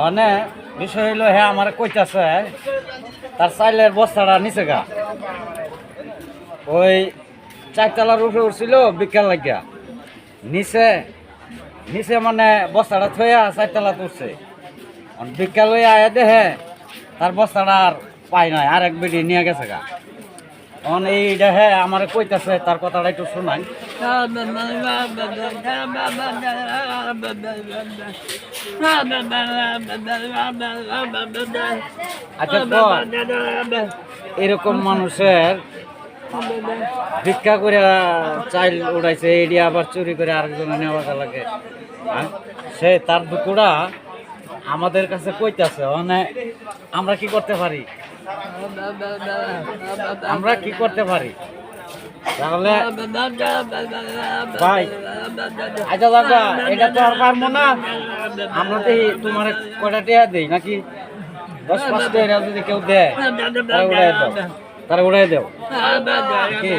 অনে বিষয় হইলো হ্যাঁ আমার কইতাছে তার চাইলের বস্তাটা নিচে গা ওই চারতলার উপরে উঠছিল বিকাল লাগিয়া নিচে নিচে মানে বস্তাটা থইয়া চারতলা তুলছে বিকাল হয়ে আয়া দেহে তার বস্তাটা আর পাই নাই আর এক বেডি নিয়ে গেছে গা এইটা হ্যাঁ আমার কইতাছে তার কথাটা একটু শোনাই। আচ্ছা এরকম মানুষের ভিক্ষা করে চাইল উড়াইছে এটি আবার চুরি করে আরেকজনে নেওয়া লাগে হ্যাঁ সে তার দুকুড়া আমাদের কাছে কইতাছে মানে আমরা কি করতে পারি আমরা কি করতে পারি তাহলে ভাই আচ্ছা দাদা এটা তো আর পারবো না আমরা তো তোমার কয়টা টিয়া দিই নাকি 10-5 টাকা যদি কেউ দেয় তারা উড়াই দাও কি